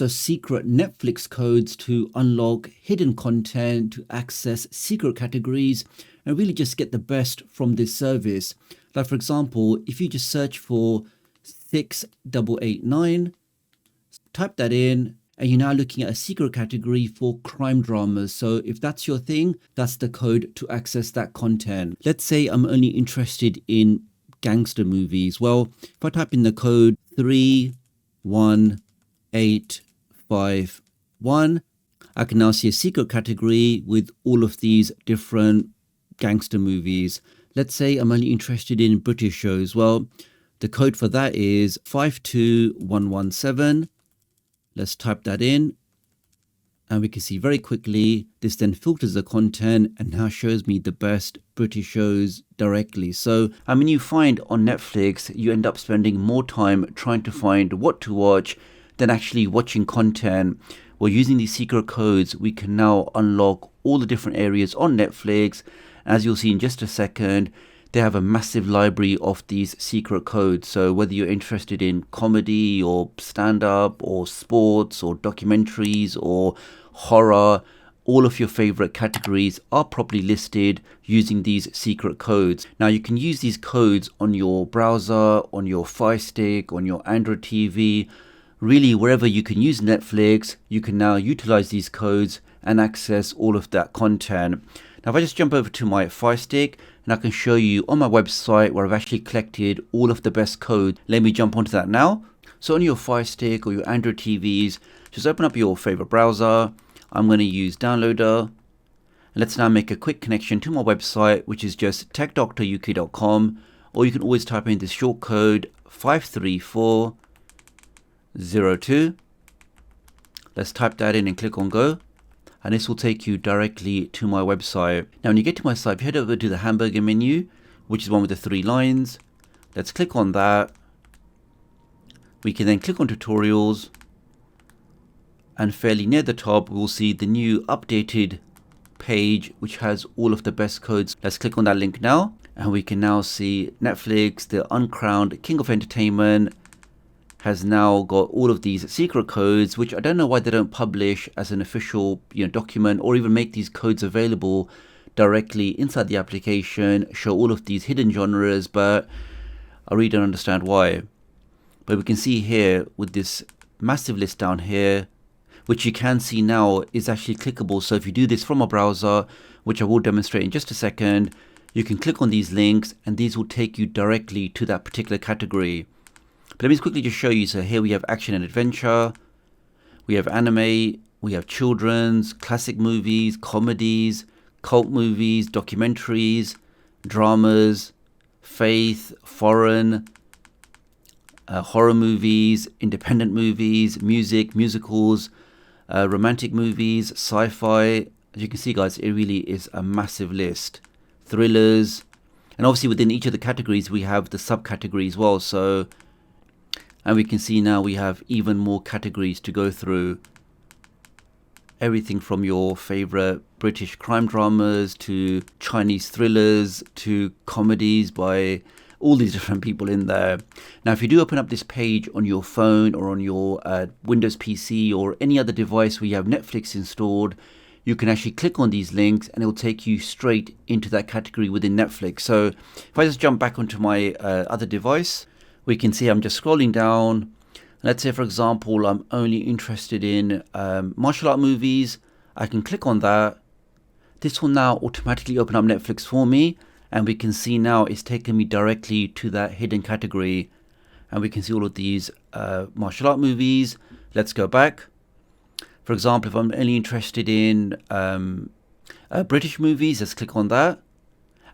So secret Netflix codes to unlock hidden content, to access secret categories, and really just get the best from this service. Like for example, if you just search for 6889, type that in, and you're now looking at a secret category for crime dramas. So if that's your thing, that's the code to access that content. Let's say I'm only interested in gangster movies. Well, if I type in the code 31851, I can now see a secret category with all of these different gangster movies. Let's say I'm only interested in British shows. Well, the code for that is 52117. Let's type that in, and we can see very quickly this then filters the content and now shows me the best British shows directly. So I mean, you find on Netflix you end up spending more time trying to find what to watch than actually watching content. Well, using these secret codes, we can now unlock all the different areas on Netflix. As you'll see in just a second, they have a massive library of these secret codes. So whether you're interested in comedy or stand-up or sports or documentaries or horror, all of your favorite categories are properly listed using these secret codes. Now you can use these codes on your browser, on your Fire Stick, on your Android TV. Really, wherever you can use Netflix, you can now utilize these codes and access all of that content. Now if I just jump over to my Fire Stick, and I can show you on my website where I've actually collected all of the best codes. Let me jump onto that now. So on your Fire Stick or your Android TVs, just open up your favorite browser. I'm going to use Downloader. And let's now make a quick connection to my website, which is just tdoctoruk.com, or you can always type in this short code 53402. Let's type that in and click on go. And this will take you directly to my website. Now when you get to my site, if you head over to the hamburger menu, which is one with the 3 lines, let's click on that. We can then click on tutorials, and fairly near the top we'll see the new updated page which has all of the best codes. Let's click on that link now, and we can now see Netflix, the uncrowned king of entertainment, has now got all of these secret codes, which I don't know why they don't publish as an official document, or even make these codes available directly inside the application, show all of these hidden genres, but I really don't understand why. But we can see here with this massive list down here, which you can see now is actually clickable. So if you do this from a browser, which I will demonstrate in just a second, you can click on these links and these will take you directly to that particular category. But let me quickly just show you. So here we have action and adventure, we have anime, we have children's, classic movies, comedies, cult movies, documentaries, dramas, faith, foreign, horror movies, independent movies, music, musicals, romantic movies, sci-fi. As you can see guys, it really is a massive list. Thrillers, and obviously within each of the categories we have the subcategories as well. So and we can see now we have even more categories to go through. Everything from your favorite British crime dramas to Chinese thrillers to comedies by all these different people in there. Now if you do open up this page on your phone or on your Windows PC or any other device where you have Netflix installed, you can actually click on these links and it will take you straight into that category within Netflix. So if I just jump back onto my other device, we can see I'm just scrolling down. Let's say for example I'm only interested in martial art movies. I can click on that. This will now automatically open up Netflix for me, and we can see now it's taken me directly to that hidden category, and we can see all of these martial art movies. Let's go back. For example, if I'm only interested in British movies, let's click on that.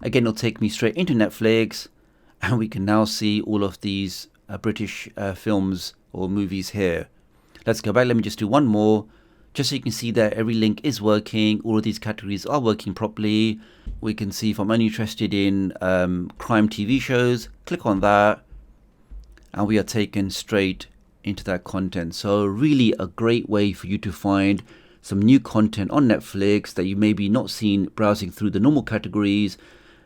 Again, it'll take me straight into Netflix, and we can now see all of these British films or movies here. Let's go back. Let me just do one more, just so you can see that every link is working. All of these categories are working properly. We can see if I'm only interested in crime TV shows, click on that, and we are taken straight into that content. So really a great way for you to find some new content on Netflix that you maybe not seen browsing through the normal categories,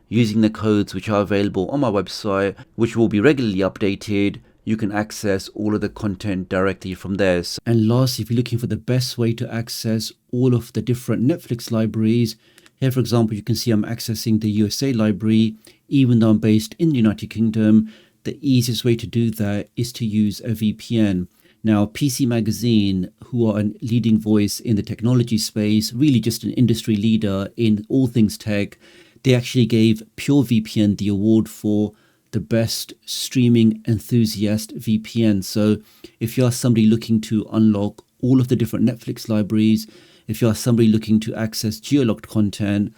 using the codes which are available on my website, which will be regularly updated you can access all of the content directly from there. And lastly, if you're looking for the best way to access all of the different Netflix libraries, here for example, you can see I'm accessing the USA library. Even though I'm based in the United Kingdom, the easiest way to do that is to use a VPN. Now, PC Magazine, who are a leading voice in the technology space, really just an industry leader in all things tech, they actually gave PureVPN the award for the best streaming enthusiast VPN. So if you are somebody looking to unlock all of the different Netflix libraries, if you are somebody looking to access geolocked content,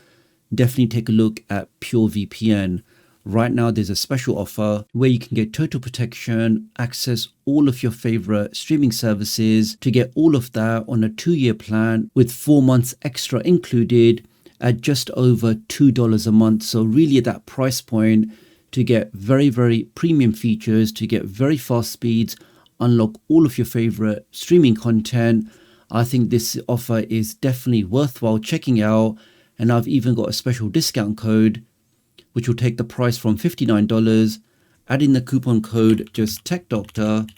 definitely take a look at PureVPN. Right now, there's a special offer where you can get total protection, access all of your favorite streaming services, to get all of that on a 2-year plan with 4 months extra included at just over $2 a month. So really at that price point, to get very, very premium features, to get very fast speeds, unlock all of your favorite streaming content, I think this offer is definitely worthwhile checking out. And I've even got a special discount code which will take the price from $59, add in the coupon code just tdoctoruk,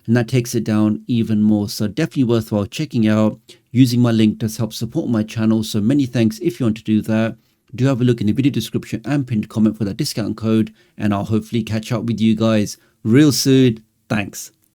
and that takes it down even more. So definitely worthwhile checking out. Using my link does help support my channel, so many thanks if you want to do that. Do have a look in the video description and pinned comment for that discount code, and I'll hopefully catch up with you guys real soon. Thanks.